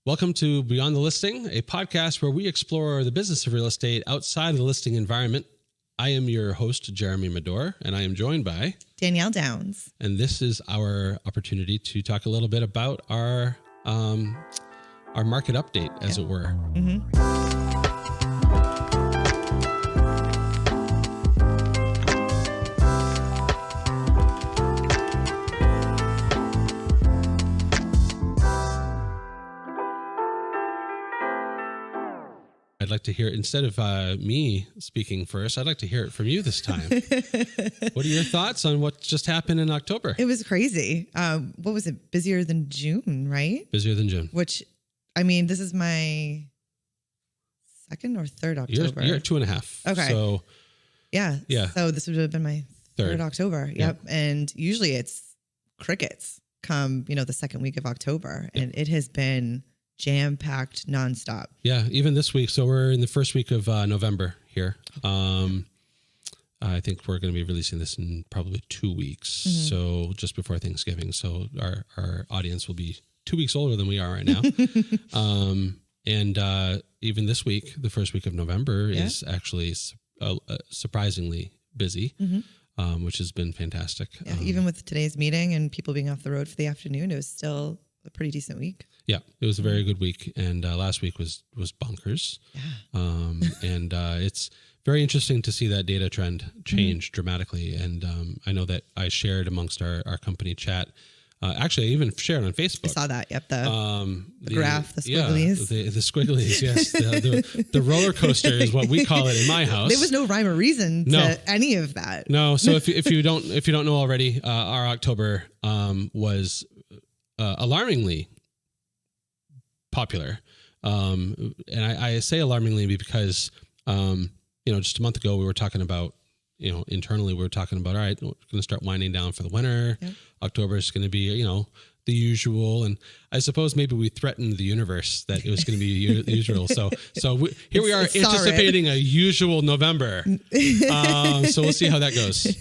Welcome to Beyond the Listing, a podcast where we explore the business of real estate outside of the listing environment. I am your host, Jeremy Madore, and I am joined by Danielle Downs. And this is our opportunity to talk a little bit about our market update, as it were. Mm-hmm. I'd like to hear, instead of me speaking first, I'd like to hear it from you this time. What are your thoughts on what just happened in October? It was crazy. What was it? Busier than June, right? Busier than June. Which, I mean, this is my second or third October. You're at 2.5. Okay. So, yeah. So this would have been my third October. Yep. Yeah. And usually it's crickets come, the second week of October. Yep. And it has been jam-packed nonstop. Yeah, even this week. So we're in the first week of November here. I think we're going to be releasing this in probably 2 weeks. Mm-hmm. So just before Thanksgiving. So our audience will be 2 weeks older than we are right now. And even this week, the first week of November is actually surprisingly busy, which has been fantastic. Yeah, even with today's meeting and people being off the road for the afternoon, it was still a pretty decent week. Yeah, it was a very good week, and last week was bonkers. Yeah. And it's very interesting to see that data trend change dramatically. And I know that I shared amongst our company chat. Actually, I even shared on Facebook. I saw that. Yep, the graph, the squigglies. Yeah, the squigglies. Yes, the roller coaster is what we call it in my house. There was no rhyme or reason to any of that. No. So if you don't know already, our October was alarmingly popular. And I say alarmingly because, just a month ago we were talking about, internally we were talking about, all right, we're going to start winding down for the winter. Yep. October is going to be, the usual. And I suppose maybe we threatened the universe that it was going to be usual. So here we are anticipating a usual November. So we'll see how that goes.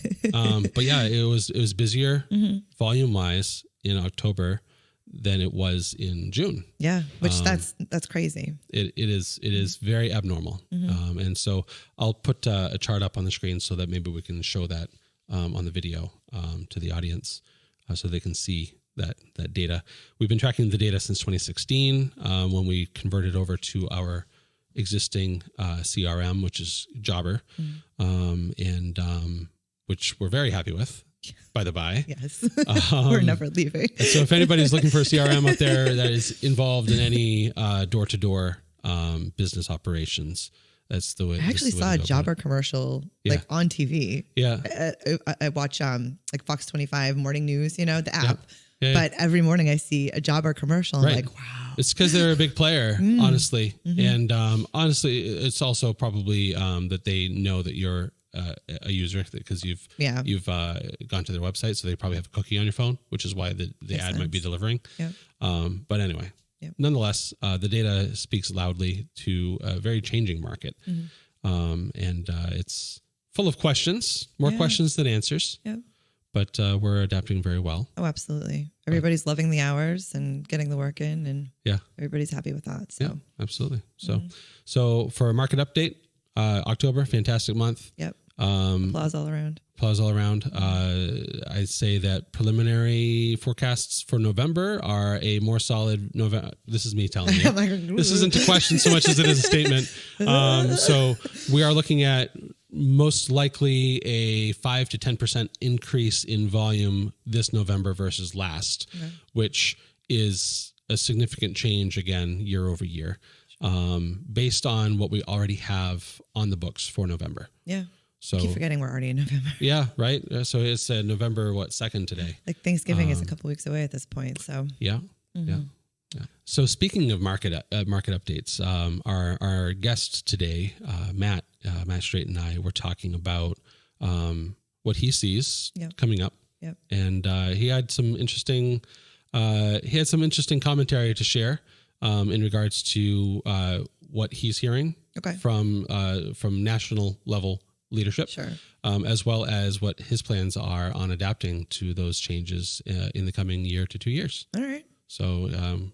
But yeah, it was busier volume wise in October than it was in June. Yeah, which that's crazy. It is very abnormal. And so I'll put a chart up on the screen so that maybe we can show that on the video to the audience so they can see that data. We've been tracking the data since 2016 when we converted over to our existing CRM, which is Jobber, and which we're very happy with. By the by. Yes. We're never leaving. So if anybody's looking for a CRM out there that is involved in any door-to-door business operations, that's the way. I actually saw a Jobber commercial on TV. Yeah. I watch like Fox 25 morning news, the app. Yeah. But every morning I see a Jobber commercial. I'm like, wow. It's because they're a big player, honestly. And honestly, it's also probably that they know that you're a user because you've gone to their website, so they probably have a cookie on your phone, which is why the ad might be delivering. Yep. But anyway, nonetheless, the data speaks loudly to a very changing market, and it's full of questions, more questions than answers. Yep. But we're adapting very well. Oh, absolutely. Everybody's loving the hours and getting the work in, and everybody's happy with that. So. Yeah, absolutely. So for a market update, October, fantastic month. Yep. Applause all around. I'd say that preliminary forecasts for November are a more solid November. This is me telling you. This isn't a question so much as it is a statement. So we are looking at most likely a 5 to 10% increase in volume this November versus last, which is a significant change again year over year, based on what we already have on the books for November. Yeah. So I keep forgetting we're already in November. Yeah, right. So it's November 2nd today. Like Thanksgiving is a couple weeks away at this point. So yeah. So speaking of market updates, our guest today, Matt Straight and I were talking about what he sees coming up. Yep. And he had some interesting commentary to share in regards to what he's hearing from national level leadership, as well as what his plans are on adapting to those changes in the coming year to 2 years. All right. So,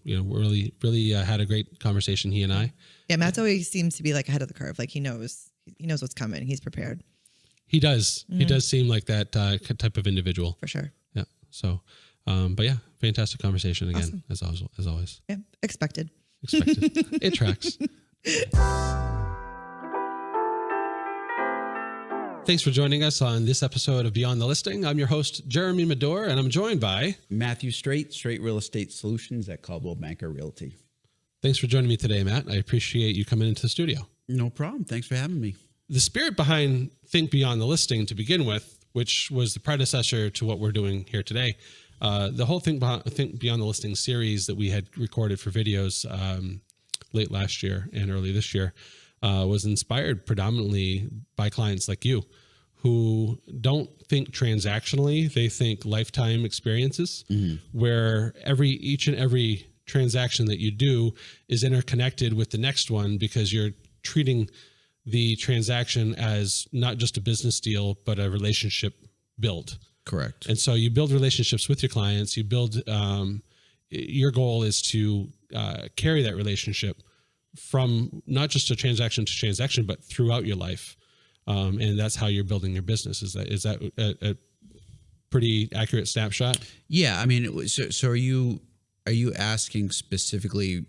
really had a great conversation, he and I. Yeah, Matt's always seems to be like ahead of the curve. Like he knows what's coming. He's prepared. He does. Mm-hmm. He does seem like that type of individual. For sure. Yeah. So, but yeah, fantastic conversation again, awesome. as always. Yeah, expected. It tracks. Thanks for joining us on this episode of Beyond the Listing. I'm your host, Jeremy Madore, and I'm joined by Matthew Straight Real Estate Solutions at Caldwell Banker Realty. Thanks for joining me today, Matt. I appreciate you coming into the studio. No problem. Thanks for having me. The spirit behind Think Beyond the Listing to begin with, which was the predecessor to what we're doing here today, the whole Think Beyond the Listing series that we had recorded for videos late last year and early this year was inspired predominantly by clients like you who don't think transactionally. They think lifetime experiences, where each and every transaction that you do is interconnected with the next one because you're treating the transaction as not just a business deal, but a relationship build. Correct. And so you build relationships with your clients. You build, your goal is to carry that relationship from not just a transaction to transaction, but throughout your life. And that's how you're building your business. Is that a pretty accurate snapshot? Yeah. I mean, so are you asking specifically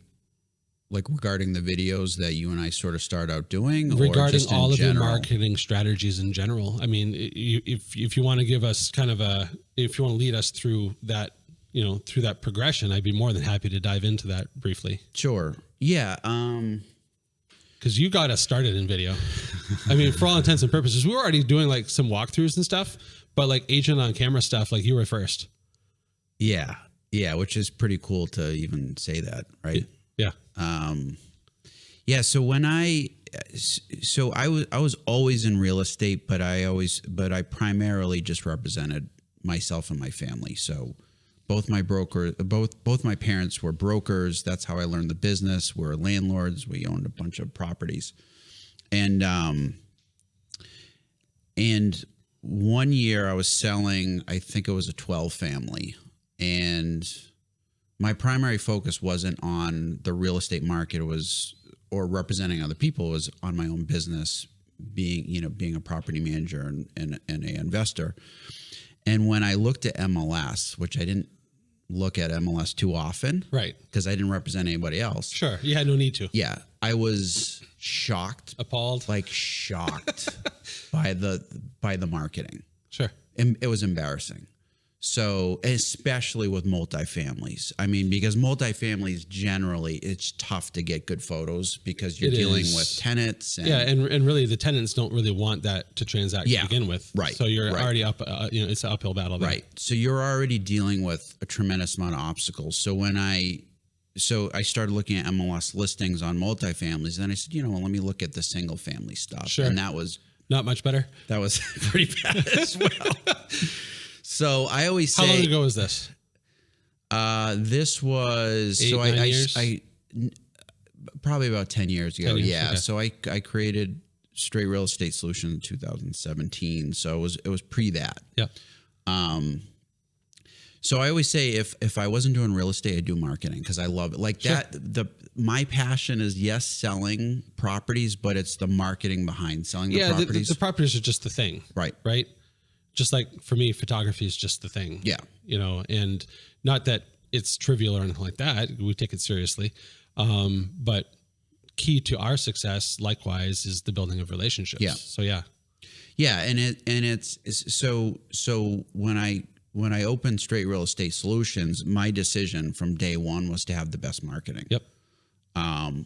like regarding the videos that you and I sort of start out doing, regarding or just all of your marketing strategies in general? I mean, if you want to give us if you want to lead us through that, through that progression, I'd be more than happy to dive into that briefly. Sure. Yeah. Because you got us started in video. I mean, for all intents and purposes, we were already doing like some walkthroughs and stuff, but like agent on camera stuff, like you were first. Yeah. Yeah. Which is pretty cool to even say that. Right. Yeah. Yeah. So I was always in real estate, but I primarily just represented myself and my family. So both my parents were brokers. That's how I learned the business. We're landlords. We owned a bunch of properties. And one year I was selling, I think it was a 12 family, and my primary focus wasn't on the real estate market, or representing other people. It was on my own business, being a property manager and an investor. And when I looked at MLS, which I didn't look at MLS too often, right? Because I didn't represent anybody else. Sure. You had no need to. Yeah. I was shocked, appalled, by the marketing. Sure. And it was embarrassing. So, especially with multifamilies. I mean, because multifamilies generally, it's tough to get good photos because you're dealing with tenants. And really the tenants don't really want that to transact to begin with. Right. So you're already up, it's an uphill battle there. Right. So you're already dealing with a tremendous amount of obstacles. So I started looking at MLS listings on multifamilies. Then I said, let me look at the single family stuff. Sure. And that was not much better. That was pretty bad as well. So I always say, how long ago was this? This was 9 years? I probably about 10 years ago. 10 years, yeah. okay. So I created Straight Real Estate Solution in 2017. So it was pre that. Yeah. So I always say if I wasn't doing real estate, I'd do marketing because I love it. Like sure. My passion is selling properties, but it's the marketing behind selling the properties. The properties are just the thing. Right. Right. Just like for me, photography is just the thing. Yeah. And not that it's trivial or anything like that. We take it seriously. But key to our success, likewise, is the building of relationships. Yeah. So yeah. Yeah. It's so when I opened Straight Real Estate Solutions, my decision from day one was to have the best marketing. Yep.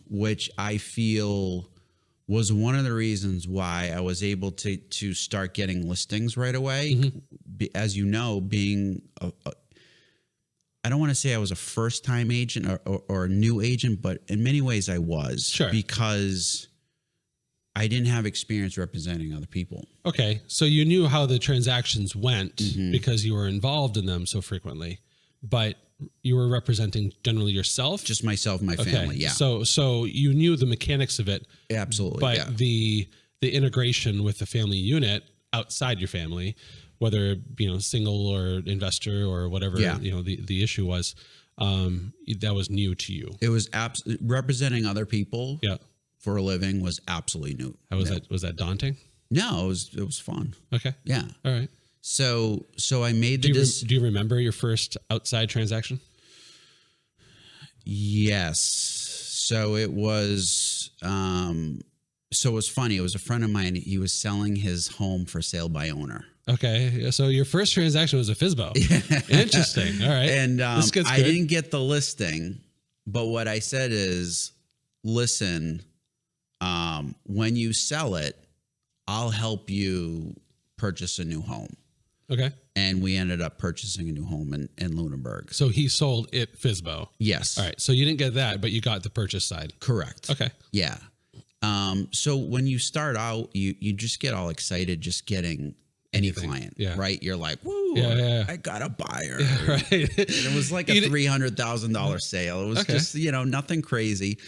Which I feel was one of the reasons why I was able to start getting listings right away. Mm-hmm. As you know, being I don't want to say I was a first-time agent or a new agent, but in many ways I was. Sure. Because I didn't have experience representing other people. Okay. So you knew how the transactions went because you were involved in them so frequently, but you were representing generally yourself? Just myself and my family, yeah. So you knew the mechanics of it. Absolutely, but the integration with the family unit outside your family, whether single or investor or whatever the issue was, that was new to you. It was representing other people Yeah. for a living was absolutely new. How was that? Was that daunting? No, it was fun. Okay. Yeah. All right. So I made Do you remember your first outside transaction? Yes. So it was funny. It was a friend of mine. He was selling his home for sale by owner. Okay. So your first transaction was a FSBO. Interesting. All right. And I didn't get the listing, but what I said is, listen, when you sell it, I'll help you purchase a new home. Okay. And we ended up purchasing a new home in Lunenburg. So he sold it FSBO. Yes. All right. So you didn't get that, but you got the purchase side. Correct. Okay. Yeah. So when you start out, you just get all excited just getting any client, right? You're like, woo, I got a buyer. Yeah, right. And it was like a $300,000 sale. It was just, nothing crazy,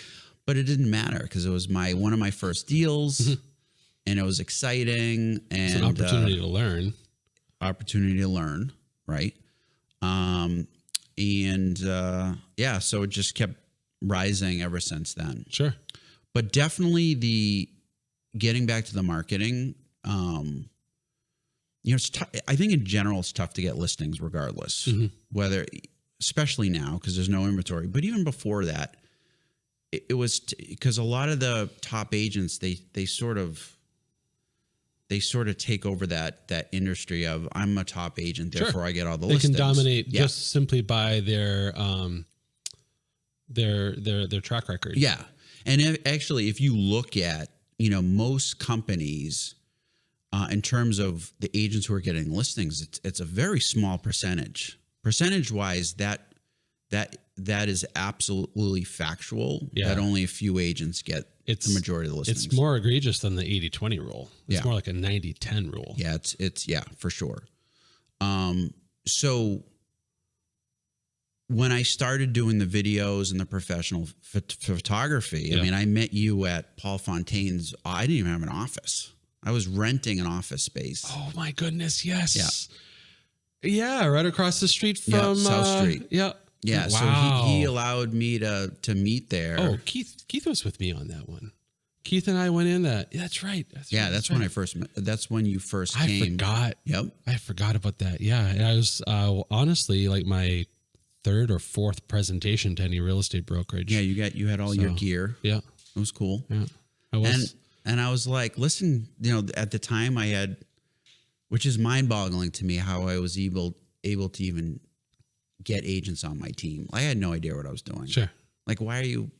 but it didn't matter because it was one of my first deals and it was exciting. And it's an opportunity to learn. Right? So it just kept rising ever since then. Sure. But definitely the getting back to the marketing, it's I think in general, it's tough to get listings regardless, whether, especially now, because there's no inventory, but even before that, it was because a lot of the top agents, they sort of take over that industry of I'm a top agent, therefore I get all the listings. They can dominate just simply by their track record. Yeah. And actually, if you look at, most companies, in terms of the agents who are getting listings, it's a very small percentage. Percentage-wise, that is absolutely factual. Yeah. That only a few agents get the majority of the listings. It's more egregious than the 80-20 rule. It's more like a 90-10 rule. Yeah, it's for sure. So when I started doing the videos and the professional photography, I mean, I met you at Paul Fontaine's. I didn't even have an office. I was renting an office space. Oh my goodness. Yes. Yeah. Right across the street from South Street. Yeah. Yeah. Wow. So he allowed me to meet there. Oh, Keith was with me on that one. Keith and I went in that. Yeah, that's right. That's when I first met. That's when you first came. I forgot. Yep. I forgot about that. Yeah. And I was honestly like my third or fourth presentation to any real estate brokerage. Yeah. You had all your gear. Yeah. It was cool. Yeah. I was. And I was like, listen, at the time I had, which is mind boggling to me, how I was able to even get agents on my team. I had no idea what I was doing. Sure. Like, why are you,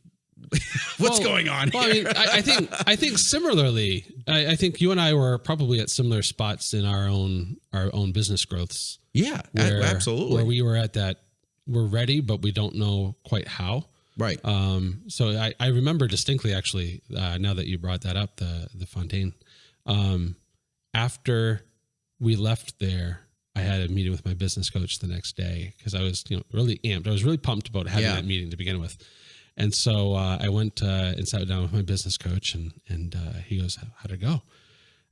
what's going on here? I mean, I think similarly, I think you and I were probably at similar spots in our own business growths. Yeah, absolutely. Where we were at that, we're ready, but we don't know quite how. Right. So I remember distinctly, actually, now that you brought that up, the Fontaine, after we left there, I had a meeting with my business coach the next day because I was, really amped. I was really pumped about having that meeting to begin with. And so I went and sat down with my business coach and he goes, how'd it go?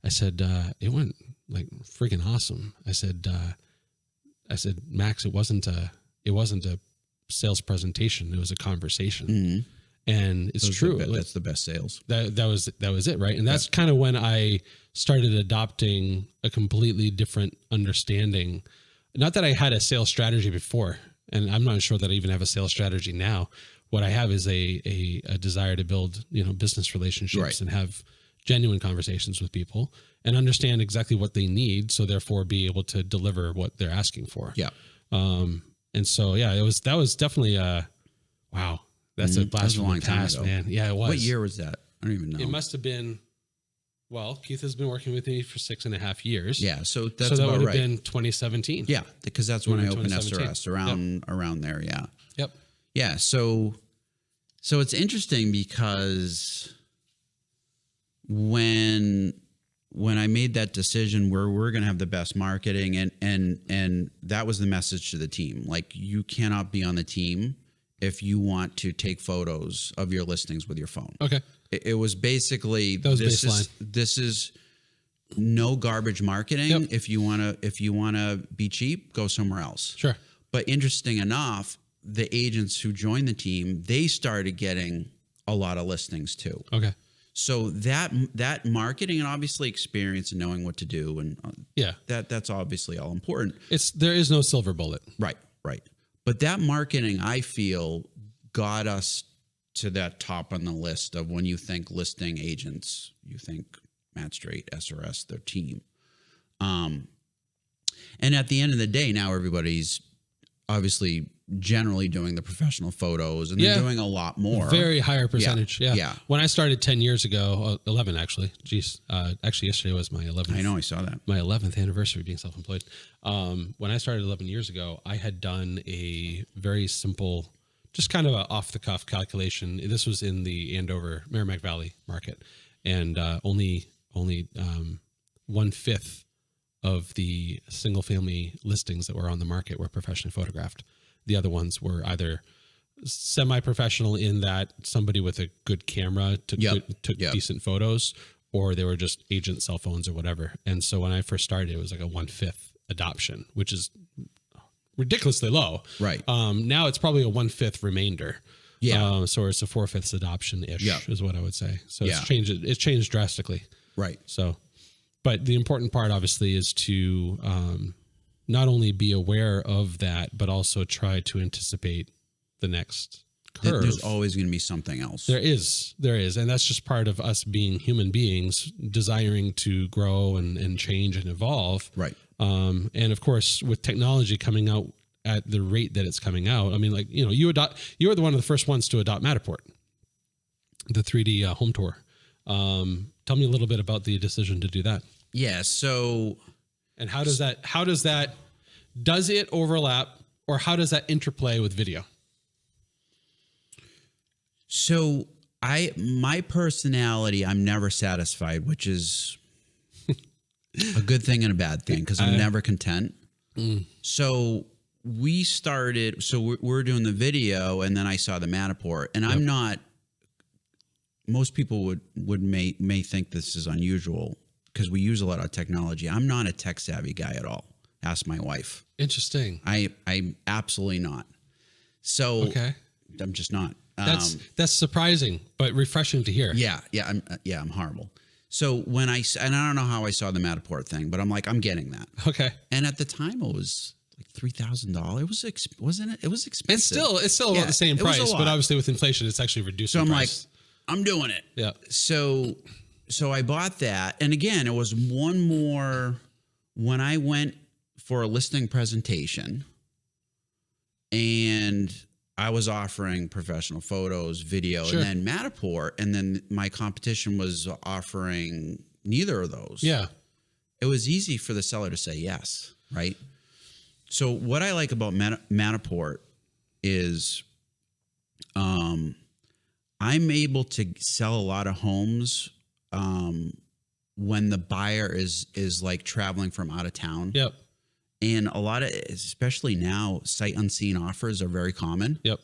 I said, it went like freaking awesome. I said, Max, it wasn't a sales presentation. It was a conversation. And it's true. That's the best sales. That was it. Right. And that's kind of when I started adopting a completely different understanding. Not that I had a sales strategy before, and I'm not sure that I even have a sales strategy now. What I have is a desire to build, business relationships and have genuine conversations with people and understand exactly what they need. So therefore be able to deliver what they're asking for. Yeah. And so, that was definitely wow. That's a blast from the past, man. Yeah, it was. What year was that? I don't even know. It must have been, Keith has been working with me for 6.5 years. Yeah. So that would have been 2017. Yeah. Because that's when I opened SRS around there. Yeah. Yep. Yeah. So it's interesting because when I made that decision where we're going to have the best marketing and that was the message to the team. Like, you cannot be on the team if you want to take photos of your listings with your phone. Okay. It was basically, baseline. This is no garbage marketing. Yep. If you want to be cheap, go somewhere else. Sure. But interesting enough, the agents who joined the team, they started getting a lot of listings too. Okay. So that marketing and obviously experience and knowing what to do, and that's obviously all important. There is no silver bullet. Right. But that marketing, I feel, got us to that top on the list of when you think listing agents, you think Matt Straight, SRS, their team. And at the end of the day, now everybody's obviously generally doing the professional photos, and they're doing a lot more. Very higher percentage. Yeah. When I started 10 years ago, 11 actually. Geez. Actually, yesterday was my 11th. I know, I saw that. My 11th anniversary being self-employed. When I started 11 years ago, I had done a very simple, just kind of an off-the-cuff calculation. This was in the Andover, Merrimack Valley market. And only 1/5 of the single-family listings that were on the market were professionally photographed. The other ones were either semi-professional in that somebody with a good camera took decent photos, or they were just agent cell phones or whatever. And so when I first started, it was like a 1/5 adoption, which is ridiculously low. Right. Now it's probably a 1/5 remainder. Yeah. So it's a 4/5 adoption-ish is what I would say. So Yeah. It's changed drastically. Right. So, but the important part obviously is to not only be aware of that, but also try to anticipate the next curve. There's always going to be something else. There is. And that's just part of us being human beings, desiring to grow and change and evolve. Right. And of course, with technology coming out at the rate that it's coming out, I mean, like, you were one of the first ones to adopt Matterport, the 3D home tour. Tell me a little bit about the decision to do that. Yeah. So, and does it overlap, or how does that interplay with video? So my personality, I'm newer satisfied, which is a good thing and a bad thing, because I'm never content. So we're doing the video, and then I saw the Matterport, and I'm not, most people may think this is unusual because we use a lot of technology. I'm not a tech savvy guy at all. Ask my wife. Interesting. I'm absolutely not. So I'm just not. That's surprising, but refreshing to hear. Yeah. I'm horrible. So and I don't know how I saw the Matterport thing, but I'm like, I'm getting that. Okay. And at the time it was like $3,000. Wasn't it? It was expensive. It's still about the same price, but obviously with inflation, it's actually reduced. So I'm like, I'm doing it. Yeah. So I bought that. And again, it was one more when I went for a listing presentation, and I was offering professional photos, video, and then Matterport, and then my competition was offering neither of those. Yeah. It was easy for the seller to say yes, right? So what I like about Matterport is I'm able to sell a lot of homes when the buyer is like traveling from out of town. Yep. And a lot of, especially now, sight unseen offers are very common. Yep.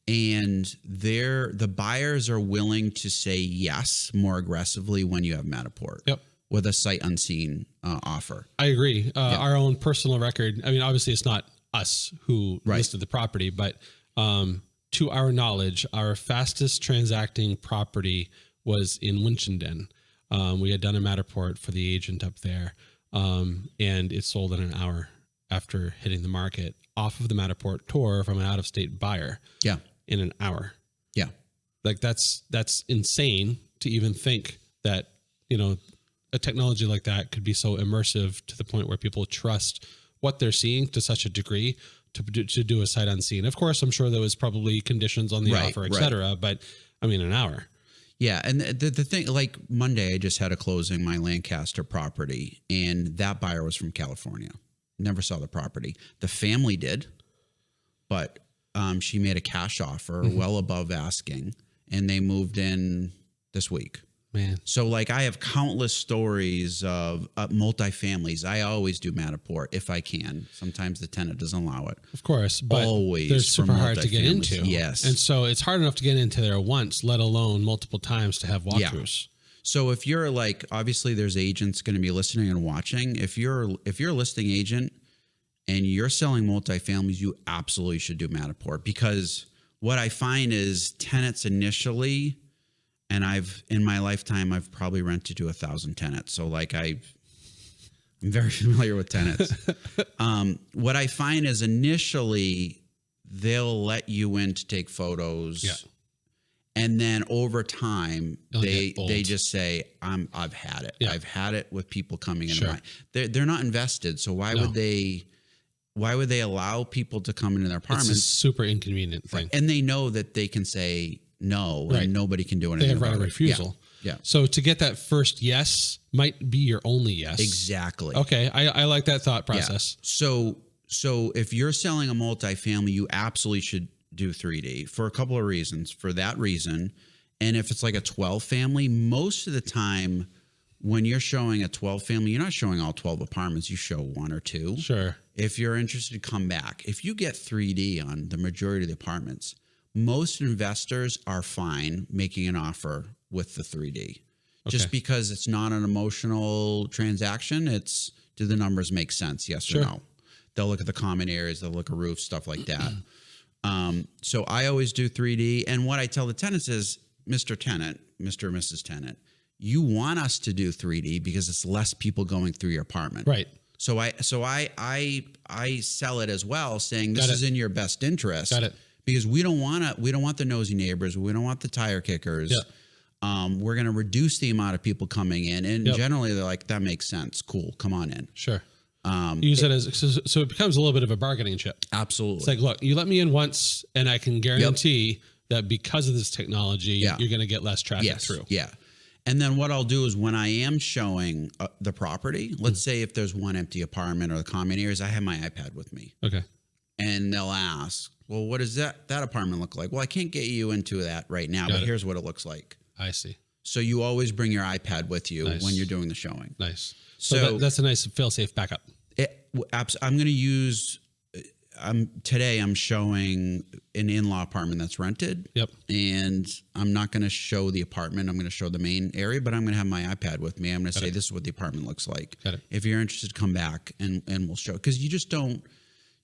And the buyers are willing to say yes more aggressively when you have Matterport. Yep. With a sight unseen offer. I agree. Our own personal record. I mean, obviously it's not us who listed the property, but to our knowledge, our fastest transacting property was in Winchendon. We had done a Matterport for the agent up there. And it sold in an hour after hitting the market off of the Matterport tour from an out-of-state buyer. Yeah. In an hour. Yeah. Like that's insane to even think that, a technology like that could be so immersive to the point where people trust what they're seeing to such a degree to do a sight unseen. Of course, I'm sure there was probably conditions on the offer, et cetera, but I mean, an hour. Yeah. And the thing, like Monday, I just had a closing, my Lancaster property, and that buyer was from California. Never saw the property. The family did, but she made a cash offer well above asking, and they moved in this week. Man. So like I have countless stories of multifamilies. I always do Matterport if I can. Sometimes the tenant doesn't allow it. Of course, but always they're super hard to get into. Yes. And so it's hard enough to get into there once, let alone multiple times to have walkthroughs. Yeah. So if you're like, obviously there's agents going to be listening and watching. If you're a listing agent, and you're selling multifamilies, you absolutely should do Madore, because what I find is tenants initially, and in my lifetime, I've probably rented to 1,000 tenants. So like I'm very familiar with tenants. What I find is initially they'll let you in to take photos. Yeah. And then over time, they just say, I've had it. Yeah. I've had it with people coming in. Sure. They're not invested. So why would they allow people to come into their apartments? It's a super inconvenient thing. And they know that they can say no, and nobody can do anything. They have right of refusal. Yeah. So to get that first yes might be your only yes. Exactly. Okay. I like that thought process. Yeah. So if you're selling a multifamily, you absolutely should do 3D for a couple of reasons. For that reason, and if it's like a 12 family, most of the time when you're showing a 12 family, you're not showing all 12 apartments. You show one or two. Sure. If you're interested, come back. If you get 3D on the majority of the apartments, most investors are fine making an offer with the 3D. Just because it's not an emotional transaction. It's, do the numbers make sense? Yes or no? They'll look at the common areas, they'll look at roofs, stuff like that. So I always do 3D. And what I tell the tenants is, Mr. Tenant, Mr. or Mrs. Tenant, you want us to do 3D because it's less people going through your apartment. Right. So I sell it as well, saying this is in your best interest. Got it. Because we don't want the nosy neighbors. We don't want the tire kickers. Yeah. We're going to reduce the amount of people coming in. And generally they're like, that makes sense. Cool. Come on in. Sure. Use it as, so it becomes a little bit of a bargaining chip. Absolutely. It's like, look, you let me in once and I can guarantee that because of this technology, you're going to get less traffic through. Yeah. And then what I'll do is when I am showing the property, let's say if there's one empty apartment or the common areas, I have my iPad with me. Okay. And they'll ask, well, what does that apartment look like? Well, I can't get you into that right now, but here's what it looks like. I see. So you always bring your iPad with you when you're doing the showing. Nice. So that's a nice fail-safe backup. I'm going to use. Today I'm showing an in-law apartment that's rented. Yep. And I'm not going to show the apartment. I'm going to show the main area, but I'm going to have my iPad with me. I'm going to say, this is what the apartment looks like. Got it. If you're interested, come back and we'll show. Because you just don't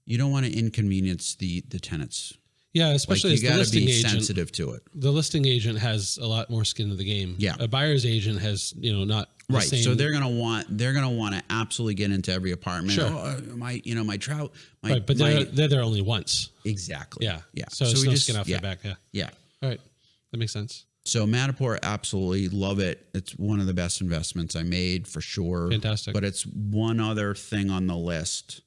want to inconvenience the tenants. Yeah, especially like you got to be sensitive to it. The listing agent has a lot more skin in the game. Yeah. A buyer's agent has, not right. Same. So they're gonna want to absolutely get into every apartment. Sure. My trout. Right, but they're there only once. Exactly. Yeah. Yeah. So it's no skin off their back. Yeah. Yeah. All right. That makes sense. So Madore, absolutely love it. It's one of the best investments I made for sure. Fantastic. But it's one other thing on the list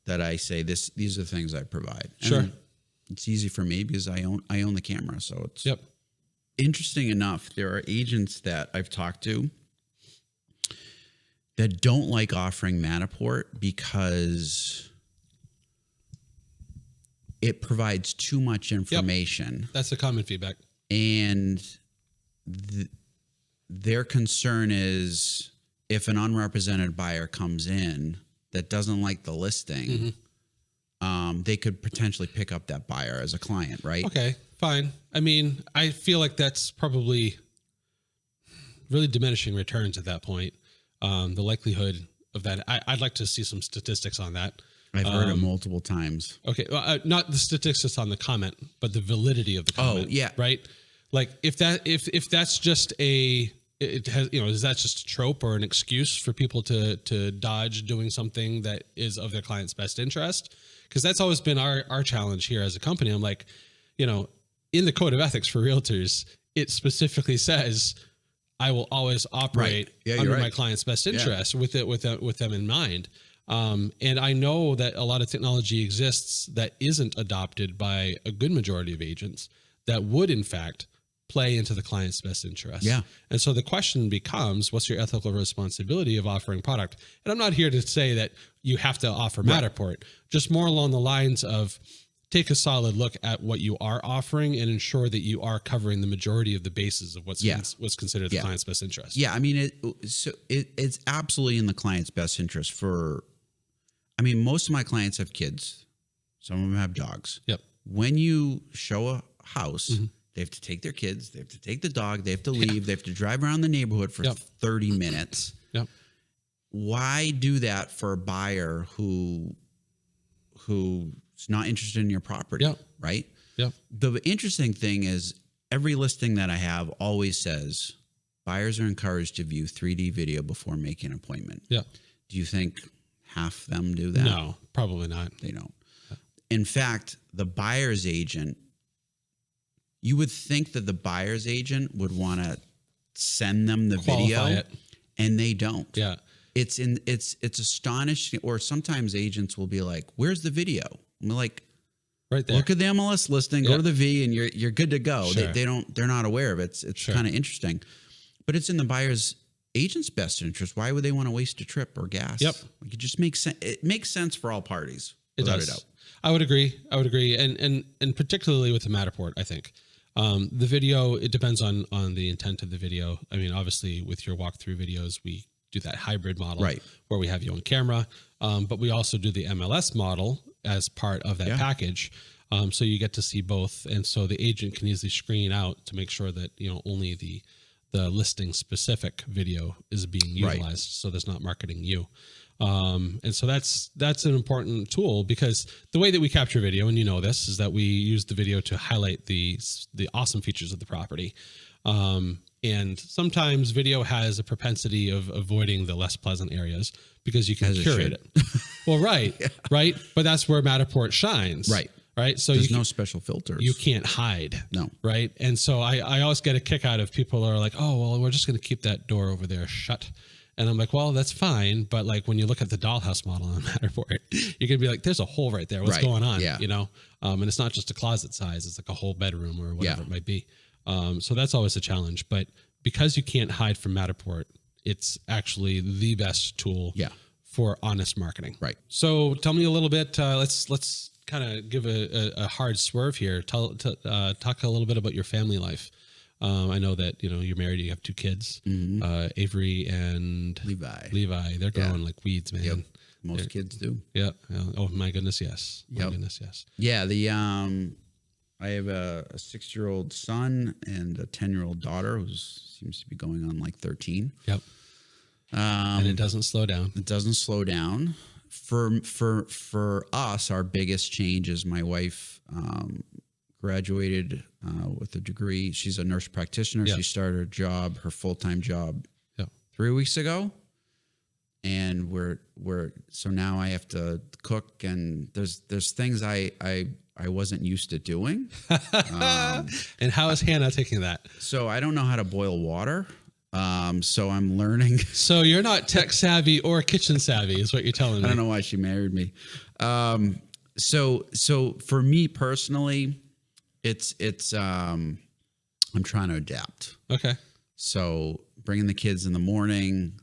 that I say these are the things I provide. Sure. And it's easy for me because I own the camera. So it's Yep. Interesting enough, there are agents that I've talked to that don't like offering Madore because it provides too much information. Yep. That's the common feedback. And their concern is if an unrepresented buyer comes in that doesn't like the listing, they could potentially pick up that buyer as a client, right? Okay, fine. I mean, I feel like that's probably really diminishing returns at that point. The likelihood of that, I'd like to see some statistics on that. I've heard it multiple times. Okay, not the statistics on the comment, but the validity of the comment. Oh, yeah. Right? Like if that's just is that just a trope or an excuse for people to dodge doing something that is of their client's best interest? Because that's always been our challenge here as a company. I'm like, in the code of ethics for realtors, it specifically says I will always operate under my client's best interest with them in mind. And I know that a lot of technology exists that isn't adopted by a good majority of agents that would in fact play into the client's best interest. Yeah. And so the question becomes, what's your ethical responsibility of offering product? And I'm not here to say that you have to offer Matterport, just more along the lines of take a solid look at what you are offering and ensure that you are covering the majority of the bases of what's considered the client's best interest. Yeah. I mean, it's absolutely in the client's best interest most of my clients have kids. Some of them have dogs. Yep. When you show a house, they have to take their kids, they have to take the dog, they have to leave, they have to drive around the neighborhood for 30 minutes. Yep. Why do that for a buyer who who's not interested in your property. Yeah. Right. Yeah. The interesting thing is every listing that I have always says buyers are encouraged to view 3D video before making an appointment. Yeah. Do you think half them do that? No, probably not. They don't. In fact, the buyer's agent, you would think that the buyer's agent would want to send them the video, and they don't. Yeah. It's astonishing. Or sometimes agents will be like, "Where's the video?" I'm like, right there. Look at the MLS listing, go to the V, and you're good to go. Sure. They're not aware of it. It's sure. kind of interesting, but it's in the buyer's agent's best interest. Why would they want to waste a trip or gas? Yep. Like, it just makes sense. It makes sense for all parties. It does. I would agree. And particularly with the Matterport, I think the video, it depends on the intent of the video. I mean, obviously with your walkthrough videos, we do that hybrid model, right, where we have you on camera. But we also do the MLS model as part of that package. So you get to see both. And so the agent can easily screen out to make sure that, only the listing specific video is being utilized. Right. So there's not marketing you. And so that's an important tool, because the way that we capture video, and this, is that we use the video to highlight the awesome features of the property. And sometimes video has a propensity of avoiding the less pleasant areas because you can curate it. Well, right. Yeah. Right. But that's where Matterport shines. Right. Right. So there's no special filters. You can't hide. No. Right. And so I always get a kick out of people who are like, oh, well, we're just going to keep that door over there shut. And I'm like, well, that's fine. But like when you look at the dollhouse model on Matterport, you're going to be like, there's a hole right there. What's going on? Yeah. And it's not just a closet size. It's like a whole bedroom or whatever it might be. So that's always a challenge. But because you can't hide from Matterport, it's actually the best tool for honest marketing. Right. So tell me a little bit. Let's kind of give a hard swerve here. Talk a little bit about your family life. I know that, you're married, you have 2 kids, Avery and Levi. They're growing like weeds, man. Yep. Most kids do. Yeah. Oh my goodness. Yes. My goodness. Yes. Yeah. I have a 6-year-old son and a 10-year-old daughter who seems to be going on like 13. Yep. And it doesn't slow down. It doesn't slow down. For us, our biggest change is my wife graduated with a degree. She's a nurse practitioner. She started her full-time job 3 weeks ago. And so now I have to cook, and there's things I wasn't used to doing. And how is Hannah taking that? So I don't know how to boil water. So I'm learning. So you're not tech savvy or kitchen savvy is what you're telling me. I don't know why she married me. So for me personally, it's I'm trying to adapt. Okay. So bringing the kids in the morning,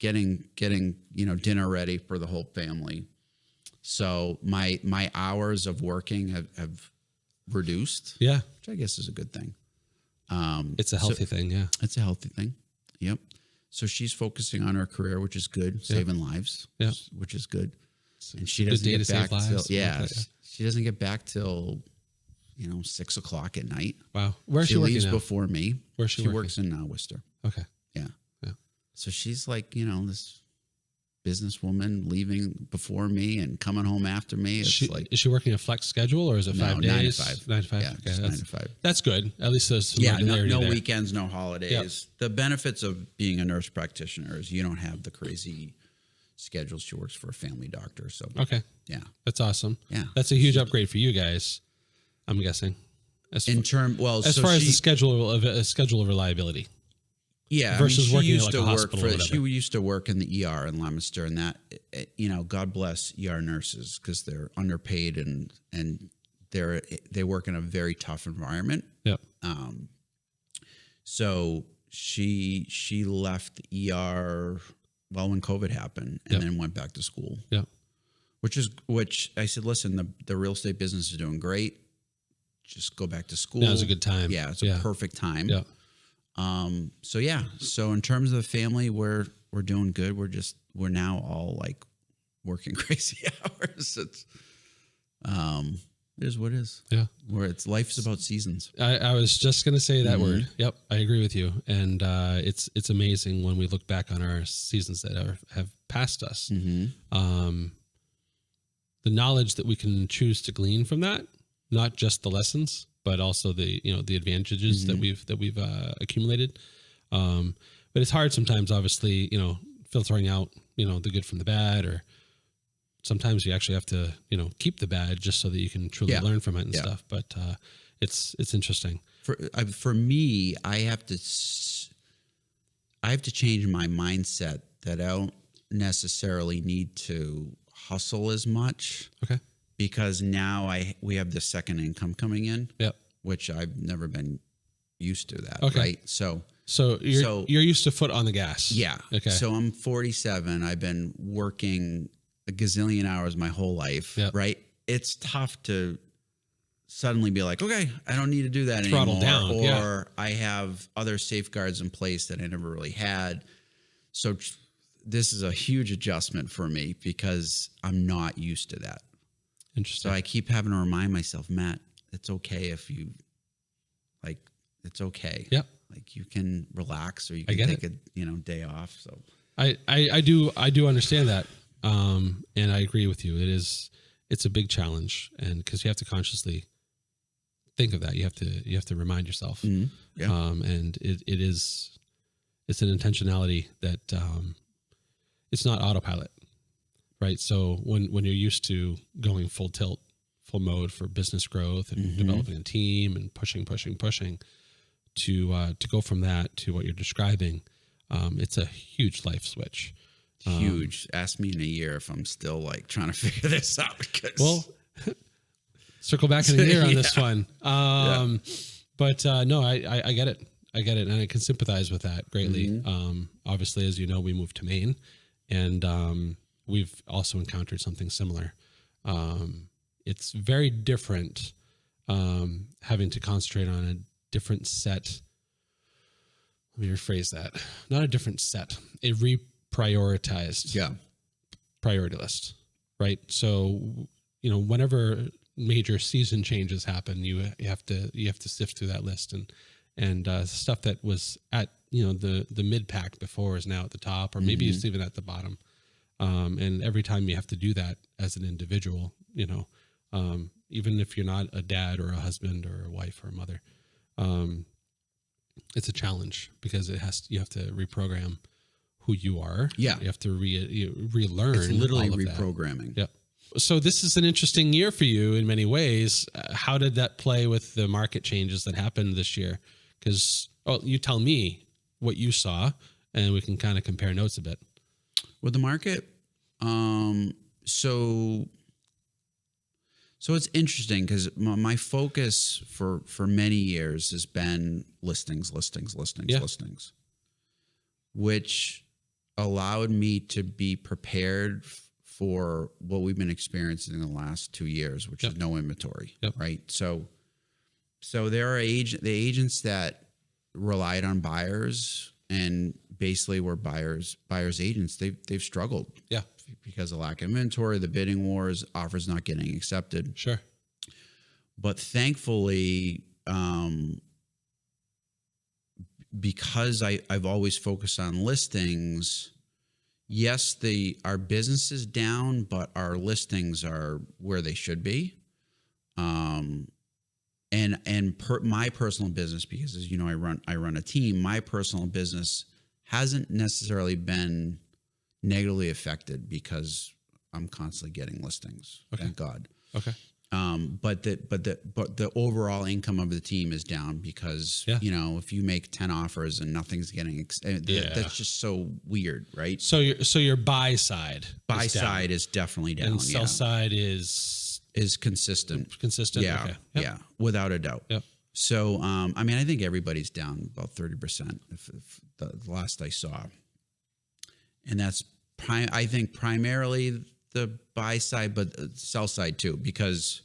getting dinner ready for the whole family. So my hours of working have reduced. Yeah. Which I guess is a good thing. It's a healthy thing. Yeah. It's a healthy thing. Yep. So she's focusing on her carear, which is good, saving lives, which is good. And she doesn't get back till, she doesn't get back till, 6 o'clock at night. Wow. Where's she leaves working now? before me. Where's she working? Works in Worcester. Okay. Yeah. So she's like, this businesswoman leaving before me and coming home after me. It's is she working a flex schedule, or is it 5 days? 9 to 5. 9 to 5. Yeah, okay, 9 to 5. That's good. At least there's some no there. weekends, no holidays. Yep. The benefits of being a nurse practitioner is you don't have the crazy schedule. She works for a family doctor. So okay. Yeah. That's awesome. Yeah. That's a huge upgrade for you guys, I'm guessing. As far as the schedule of reliability. Yeah, versus working at like a hospital. She used to work in the ER in Leominster, and that, God bless ER nurses because they're underpaid and they work in a very tough environment. Yep. So she left the ER when COVID happened, and then went back to school. Yeah. Which I said, listen, the real estate business is doing great. Just go back to school. Now's a good time. Yeah, it's a perfect time. Yeah. So in terms of the family, we're doing good. We're now all like working crazy hours. It's, it is what it is. Yeah. Life's about seasons. I was just going to say that word. Yep. I agree with you. And, it's amazing when we look back on our seasons that have passed us. the knowledge that we can choose to glean from that, not just the lessons, but also the, the advantages that we've accumulated. But it's hard sometimes, obviously, filtering out, the good from the bad, or sometimes you actually have to, keep the bad just so that you can truly learn from it and stuff. But it's interesting. For me, I have to change my mindset that I don't necessarily need to hustle as much. Okay. Because now we have the second income coming in. Yep. Which I've never been used to that. Okay. Right. So you're used to foot on the gas. Yeah. Okay. So I'm 47. I've been working a gazillion hours my whole life. Yep. Right. It's tough to suddenly be like, okay, I don't need to do that Throttle anymore. down. Or I have other safeguards in place that I never really had. So this is a huge adjustment for me because I'm not used to that. Interesting. So I keep having to remind myself, Matt, it's okay if you it's okay. Yep. Like you can relax or you can take a day off. So I do understand that. And I agree with you. It's a big challenge, and because you have to consciously think of that, you have to remind yourself. Mm-hmm. Yeah. And it's an intentionality that, it's not autopilot, right? So when you're used to going full tilt, full mode for business growth and developing a team and pushing, to go from that to what you're describing, it's a huge life switch. Huge. Ask me in a year if I'm still trying to figure this out. Well, circle back in a year on this one. But no, I get it. And I can sympathize with that greatly. Obviously, as you know, we moved to Maine, and we've also encountered something similar. It's very different, having to concentrate on a different set. Let me rephrase that. Not a different set, a reprioritized priority list, right? So, whenever major season changes happen, you have to sift through that list, and stuff that was at, the mid pack before is now at the top, or maybe it's even at the bottom. And every time you have to do that as an individual, even if you're not a dad or a husband or a wife or a mother, it's a challenge because you have to reprogram who you are. Yeah. You have to relearn. It's literally all of reprogramming. That. Yep. So this is an interesting year for you in many ways. How did that play with the market changes that happened this year? Because, you tell me what you saw, and we can kind of compare notes a bit. With the market, so it's interesting because my focus for many years has been listings, which allowed me to be prepared for what we've been experiencing in the last 2 years, which is no inventory, right? So there are the agents that relied on buyers and basically were buyers agents. They've struggled, because of lack of inventory, the bidding wars, offers not getting accepted. Sure, but thankfully, because I've always focused on listings. Yes, our business is down, but our listings are where they should be. My personal business, because as you know, I run a team. My personal business hasn't necessarily been negatively affected because I'm constantly getting listings. Okay. Thank God. Okay. But the overall income of the team is down because if you make 10 offers and nothing's getting that's just so weird, right? So your buy side is definitely down, and sell side is consistent. Yeah. Okay. Yep. Yeah, without a doubt. Yep. So I think everybody's down about 30% if the last I saw, and that's I think primarily the buy side, but sell side too, because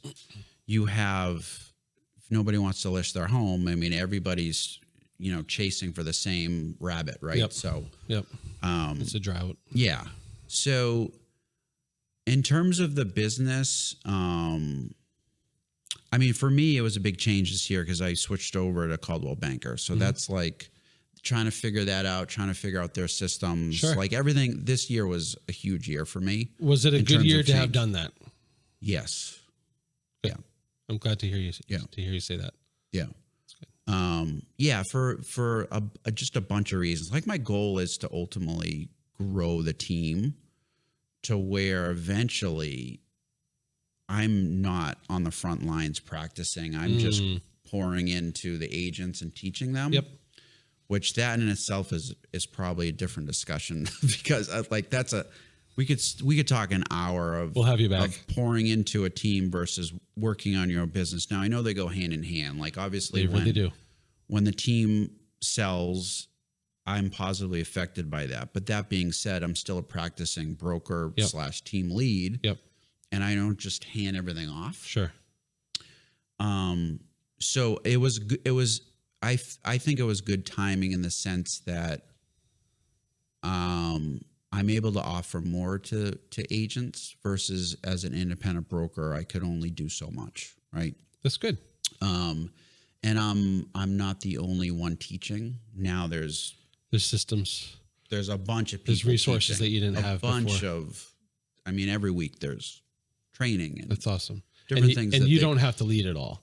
you have, if nobody wants to list their home, everybody's, chasing for the same rabbit, right? Yep. So, it's a drought. Yeah. So in terms of the business, for me, it was a big change this year because I switched over to Coldwell Banker. So that's trying to figure that out, trying to figure out their systems. Sure. Everything this year was a huge year for me. Was it a good year to have done that? Yes. Good. Yeah. I'm glad to hear you. To hear you say that. Yeah. Yeah. For just a bunch of reasons. Like my goal is to ultimately grow the team to where eventually I'm not on the front lines practicing. I'm just pouring into the agents and teaching them. Yep. Which that in itself is probably a different discussion because we could talk an hour of we'll have you back of pouring into a team versus working on your own business. Now I know they go hand in hand. Like obviously they really do. When the team sells, I'm positively affected by that. But that being said, I'm still a practicing broker / team lead. Yep. And I don't just hand everything off. Sure. So it was I think it was good timing in the sense that I'm able to offer more to agents versus as an independent broker, I could only do so much, right? That's good. And I'm not the only one teaching. Now there's systems. There's a bunch of people. There's resources teaching. that you didn't have before. Every week there's training. And that's awesome. Different things. And you don't have to lead it all.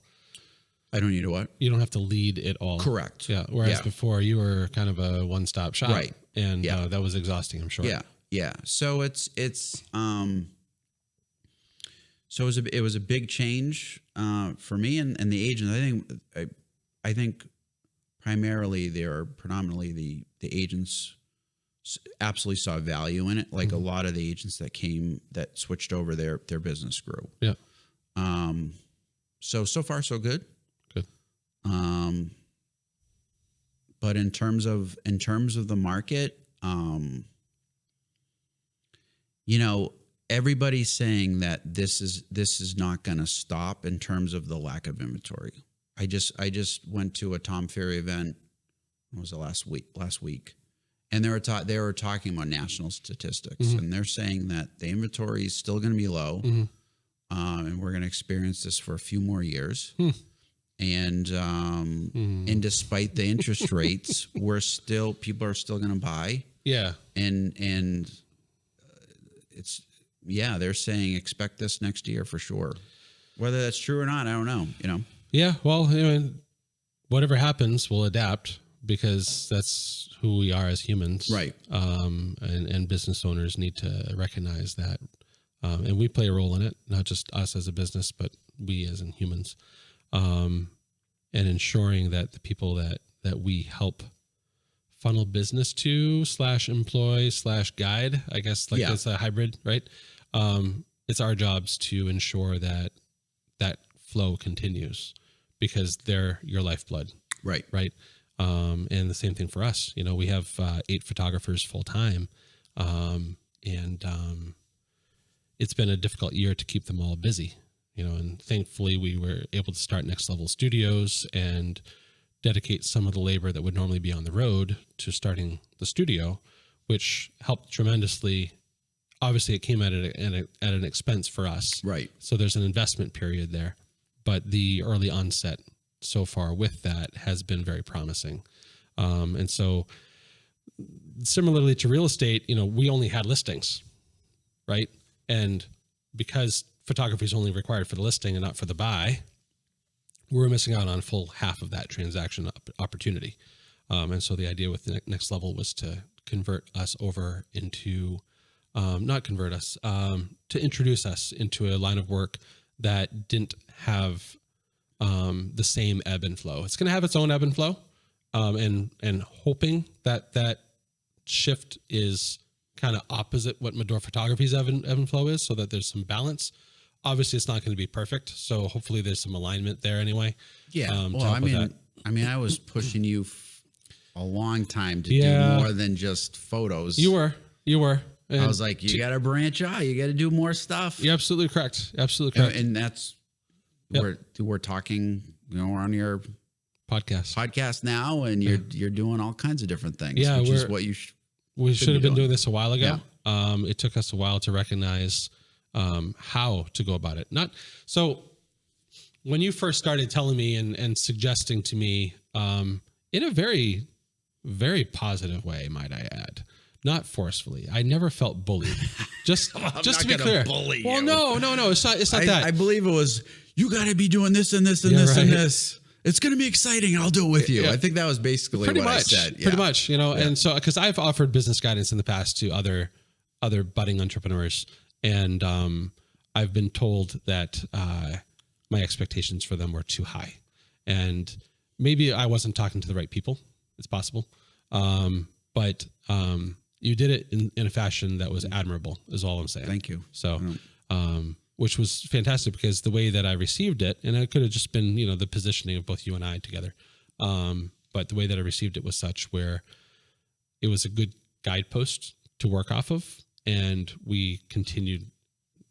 I don't need to what? You don't have to lead it all. Correct. Yeah. Whereas before you were kind of a one-stop shop. Right. And that was exhausting, I'm sure. Yeah. Yeah. So it was a big change for me and the agents. I think primarily predominantly the agents absolutely saw value in it. Like a lot of the agents that switched over their business grew. Yeah. So far so good. Good. But in terms of the market, everybody's saying that this is not going to stop in terms of the lack of inventory. I just went to a Tom Ferry event. What was it last week? And they were talking about national statistics, and they're saying that the inventory is still going to be low, and we're going to experience this for a few more years. And despite the interest rates, people are still going to buy. Yeah, and they're saying expect this next year for sure. Whether that's true or not, I don't know. Yeah, well, whatever happens, we'll adapt because that's who we are as humans, right? And business owners need to recognize that, and we play a role in it, not just us as a business, but we as in humans, and ensuring that the people that we help funnel business to /employ /guide, I guess, it's a hybrid, right? It's our jobs to ensure that flow continues because they're your lifeblood. Right. Right. And the same thing for us. We have 8 photographers full time. And it's been a difficult year to keep them all busy, and thankfully we were able to start Next Level Studios and dedicate some of the labor that would normally be on the road to starting the studio, which helped tremendously. Obviously it came at an expense for us. Right. So there's an investment period there, but the early onset so far with that has been very promising. And so similarly to real estate, we only had listings, right? And because photography is only required for the listing and not for the buy, we're missing out on full half of that transaction opportunity. And so the idea with the Next Level was to convert us over into, to introduce us into a line of work that didn't have the same ebb and flow. It's going to have its own ebb and flow, and hoping that shift is kind of opposite what Madore Photography's ebb and flow is, so that there's some balance. Obviously, it's not going to be perfect, so hopefully there's some alignment there anyway. Yeah. I was pushing you a long time to do more than just photos. You were. And I was like, you got to branch out. You got to do more stuff. You're absolutely correct. And that's we're talking. We're on your podcast now, and you're doing all kinds of different things. Yeah, which is what we should have been doing this a while ago. Yeah. It took us a while to recognize how to go about it. So when you first started telling me and suggesting to me, in a very, very positive way, might I add, not forcefully. I never felt bullied. Just to be clear. Bully well, you. no. It's not that. I believe it was, you got to be doing this and this and this and this. It's going to be exciting. I'll do it with you. Yeah. I think that was basically what I said. Yeah. Pretty much, and so, cause I've offered business guidance in the past to other budding entrepreneurs. And, I've been told that, my expectations for them were too high, and maybe I wasn't talking to the right people. It's possible. But you did it in a fashion that was admirable, is all I'm saying. Thank you. So, which was fantastic, because the way that I received it, and it could have just been, the positioning of both you and I together. But the way that I received it was such where it was a good guidepost to work off of. And we continued,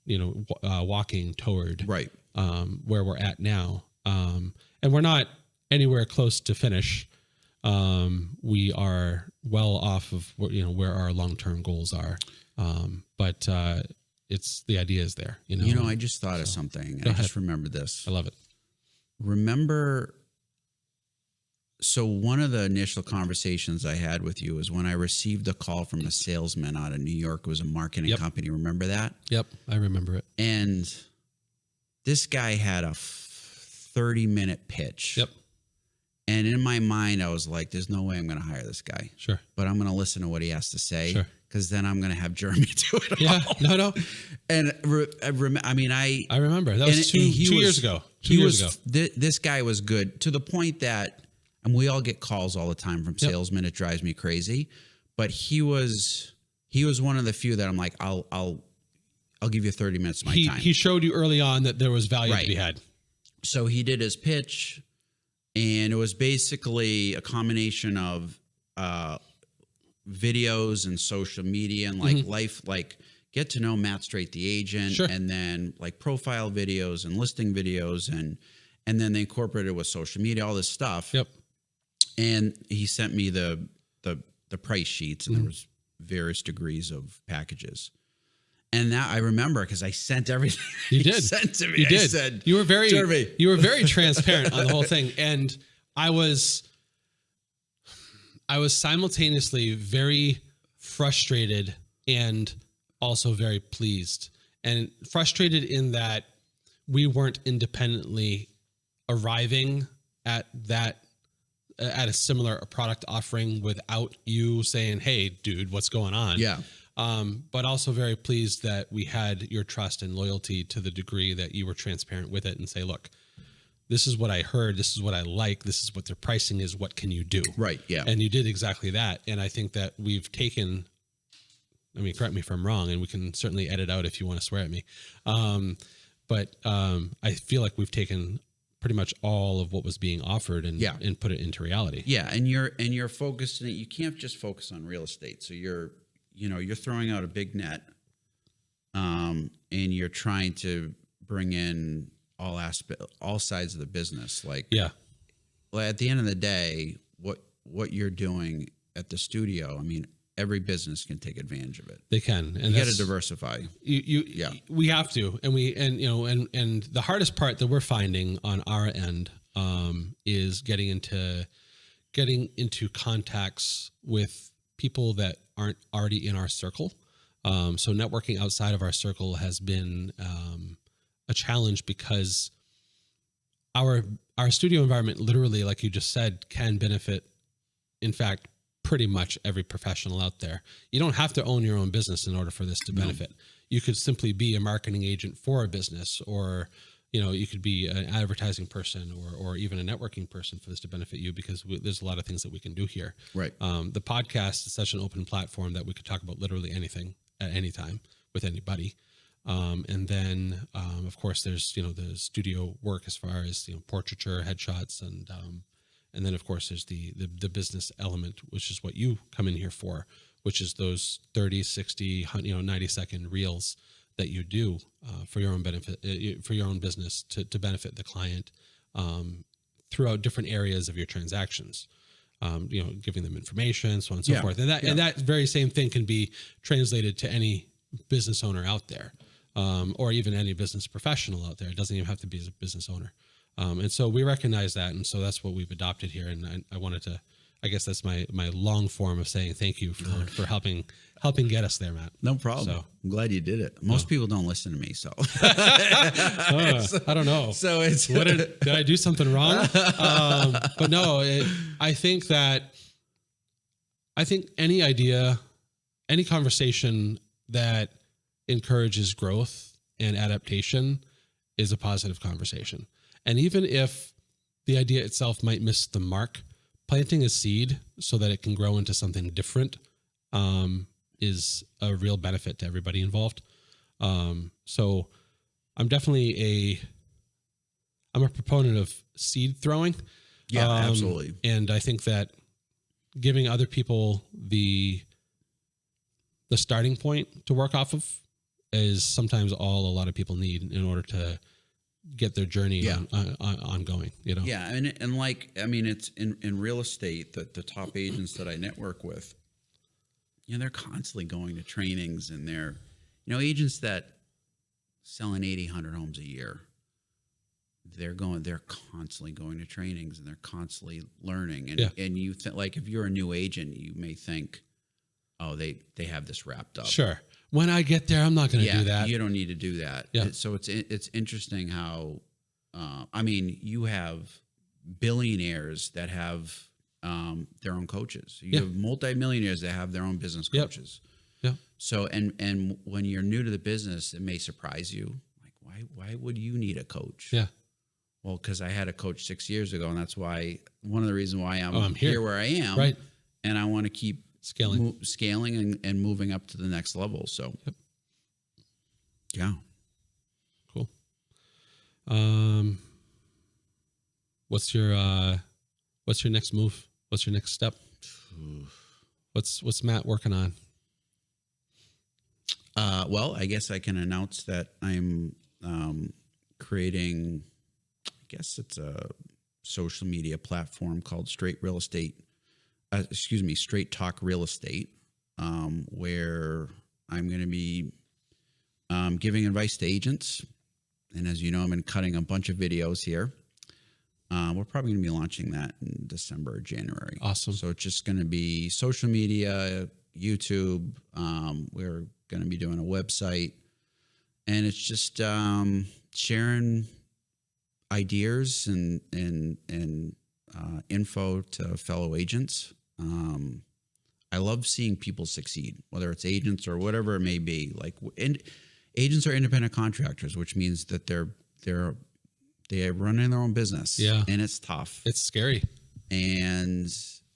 walking toward right. Where we're at now. And we're not anywhere close to finish. We are well off of where our long-term goals are. But it's, the idea is there, I just thought of something. I just remembered this. I love it. Remember, so one of the initial conversations I had with you was when I received a call from a salesman out of New York. It was a marketing company. Remember that? Yep. I remember it. And this guy had a 30-minute pitch. Yep. And in my mind, I was like, there's no way I'm going to hire this guy. Sure. But I'm going to listen to what he has to say. Sure. Because then I'm going to have Jeremy do it all. Yeah, no. And I remember. That was two years ago. 2 years ago. This guy was good to the point that, and we all get calls all the time from salesmen. It drives me crazy. But he was one of the few that I'm like, I'll give you 30 minutes of my time. He showed you early on that there was value to be had. So he did his pitch, and it was basically a combination of videos and social media and life, get to know Matt Straight, the agent, sure. and then profile videos and listing videos, and then they incorporated it with social media, all this stuff. Yep. And he sent me the price sheets, and there was various degrees of packages. And now I remember, because I sent everything you did. Sent to me. You did. I said, you were very Jeremy. Transparent on the whole thing. And I was simultaneously very frustrated and also very pleased. And frustrated in that we weren't independently arriving at a similar product offering without you saying, hey, dude, what's going on? Yeah. But also very pleased that we had your trust and loyalty to the degree that you were transparent with it and say, look, this is what I heard. This is what I like. This is what their pricing is. What can you do? Right. Yeah. And you did exactly that. And I think that we've taken, correct me if I'm wrong, and we can certainly edit out if you want to swear at me. But I feel like we've taken pretty much all of what was being offered and put it into reality. Yeah. And you're focused in it. You can't just focus on real estate. So you're throwing out a big net, and you're trying to bring in all sides of the business. At the end of the day, what you're doing at the studio, every business can take advantage of it. They can, and you got to diversify. We have to, and the hardest part that we're finding on our end is getting into contacts with people that aren't already in our circle. So networking outside of our circle has been a challenge, because our studio environment, literally, like you just said, can benefit, in fact, pretty much every professional out there. You don't have to own your own business in order for this to benefit. No. You could simply be a marketing agent for a business, or you could be an advertising person, or even a networking person for this to benefit you, because there's a lot of things that we can do here. Right. The podcast is such an open platform that we could talk about literally anything at any time with anybody. And then, of course, there's, the studio work as far as, portraiture, headshots, and then, of course, there's the business element, which is what you come in here for, which is those 30, 60, 90-second reels that you do for your own benefit, for your own business, to benefit the client throughout different areas of your transactions. Giving them information, so on and so forth. And that very same thing can be translated to any business owner out there, or even any business professional out there. It doesn't even have to be as a business owner. And so we recognize that. And so that's what we've adopted here. And I wanted to I guess that's my long form of saying thank you for helping get us there, Matt. No problem. So, I'm glad you did it. Most people don't listen to me, so I don't know. So it's did I do something wrong? But no, I think any idea, any conversation that encourages growth and adaptation is a positive conversation. And even if the idea itself might miss the mark, planting a seed so that it can grow into something different is a real benefit to everybody involved. So I'm definitely I'm a proponent of seed throwing. Yeah, absolutely. And I think that giving other people the starting point to work off of is sometimes all a lot of people need in order to get their journey ongoing, you know? Yeah. And like, I mean, it's in real estate that the top agents that I network with, you know, they're constantly going to trainings, and they're, you know, agents that selling 80, 100 homes a year, they're constantly going to trainings, and they're constantly learning. And, and you think, like, if you're a new agent, you may think, oh, they have this wrapped up. Sure. When I get there, I'm not going to do that. You don't need to do that. Yeah. So it's interesting how, I mean, you have billionaires that have their own coaches. You have multimillionaires that have their own business coaches. Yeah. So, and when you're new to the business, it may surprise you. Like, why would you need a coach? Yeah. Well, because I had a coach 6 years ago, and that's why one of the reasons why I'm here where I am. Right. And I want to keep scaling and moving up to the next level. So, yeah. Cool. What's your next move? What's your next step? What's Matt working on? Well, I guess I can announce that I'm creating, I guess it's a social media platform called Straight Talk Real Estate, where I'm going to be giving advice to agents. And as you know, I've been cutting a bunch of videos here. We're probably going to be launching that in December or January. Awesome. So it's just going to be social media, YouTube. We're going to be doing a website, and it's just sharing ideas and info to fellow agents. I love seeing people succeed, whether it's agents or whatever it may be. Like, agents are independent contractors, which means that they're running their own business. Yeah. And it's tough. It's scary. And,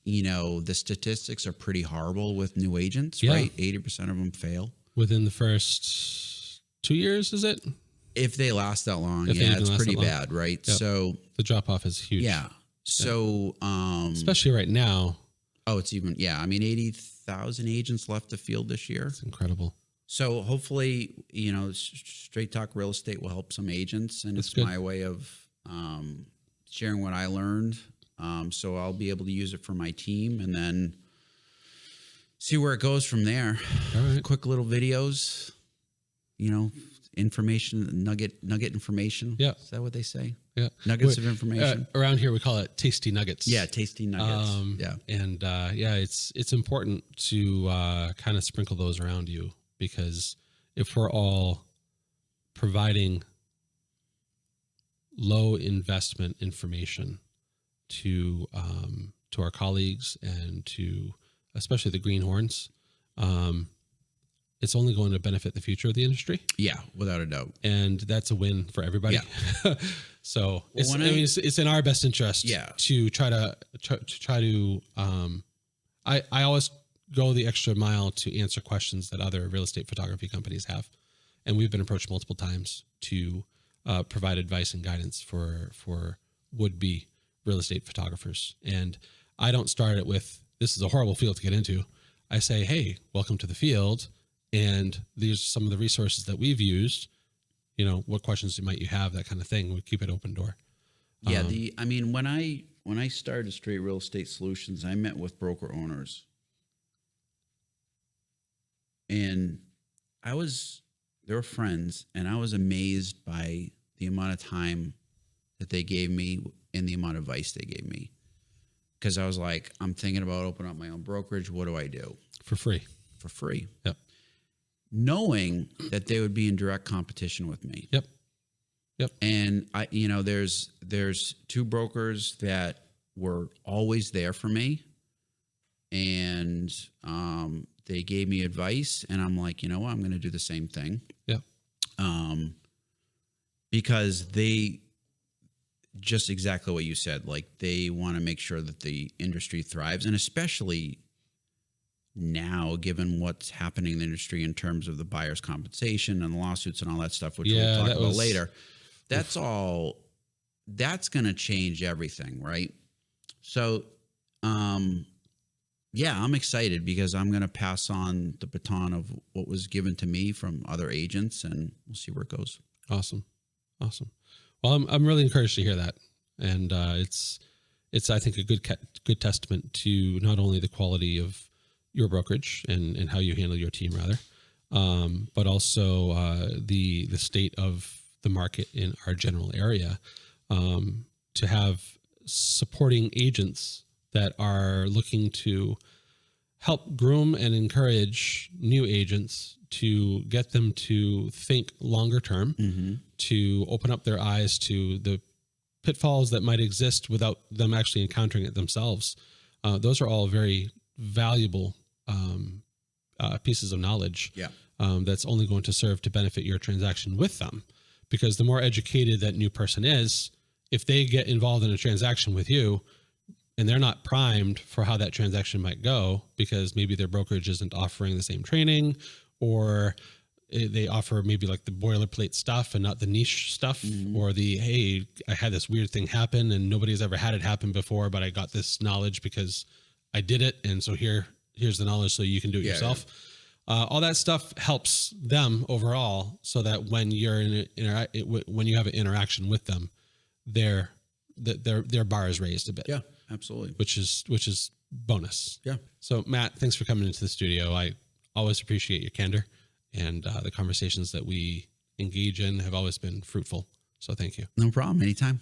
you know, the statistics are pretty horrible with new agents, right? 80% of them fail. Within the first 2 years, is it? If they last that long, it's pretty bad, right? Yep. So the drop off is huge. Yeah. So, especially right now. Oh, it's even, I mean, 80,000 agents left the field this year. It's incredible. So hopefully, you know, Straight Talk Real Estate will help some agents, and it's my way of sharing what I learned. So I'll be able to use it for my team, and then see where it goes from there. All right. Quick little videos, you know, information, nugget information. Yeah. Is that what they say? Yeah. Nuggets of information. Around here, we call it tasty nuggets. Yeah. Tasty nuggets. And it's important to kind of sprinkle those around you, because if we're all providing low investment information to our colleagues and to especially the greenhorns, it's only going to benefit the future of the industry. Yeah, without a doubt. And that's a win for everybody. Yeah. So it's in our best interest to try to I always go the extra mile to answer questions that other real estate photography companies have. And we've been approached multiple times to provide advice and guidance for would-be real estate photographers. And I don't start it with, this is a horrible field to get into. I say, hey, welcome to the field. And these are some of the resources that we've used. You know, what questions might you have, that kind of thing. We keep it open door. Yeah. When I started Straight Real Estate Solutions, I met with broker owners, and they were friends, and I was amazed by the amount of time that they gave me and the amount of advice they gave me. because I was like, I'm thinking about opening up my own brokerage. What do I do? For free. For free. Yep. Knowing that they would be in direct competition with me. Yep. Yep. And I, there's two brokers that were always there for me, and they gave me advice, and I'm like, you know what, I'm going to do the same thing. Yep. Because they just exactly what you said, like they want to make sure that the industry thrives, and especially now, given what's happening in the industry in terms of the buyer's compensation and the lawsuits and all that stuff, which we'll talk about later. That's going to change everything, right? So, yeah, I'm excited because I'm going to pass on the baton of what was given to me from other agents, and we'll see where it goes. Awesome. Well, I'm really encouraged to hear that, and it's I think a good testament to not only the quality of your brokerage and how you handle your team, rather, but also the state of the market in our general area, to have supporting agents that are looking to help groom and encourage new agents to get them to think longer term, to open up their eyes to the pitfalls that might exist without them actually encountering it themselves. Those are all very valuable pieces of knowledge. Yeah. That's only going to serve to benefit your transaction with them. Because the more educated that new person is, if they get involved in a transaction with you and they're not primed for how that transaction might go, because maybe their brokerage isn't offering the same training, or they offer maybe like the boilerplate stuff and not the niche stuff, or the, hey, I had this weird thing happen and nobody's ever had it happen before, but I got this knowledge because I did it. And so here's the knowledge so you can do it yourself. Yeah. All that stuff helps them overall, so that when you're when you have an interaction with them, their bar is raised a bit. Yeah, absolutely. Which is bonus. Yeah. So Matt, thanks for coming into the studio. I always appreciate your candor, and the conversations that we engage in have always been fruitful. So thank you. No problem. Anytime.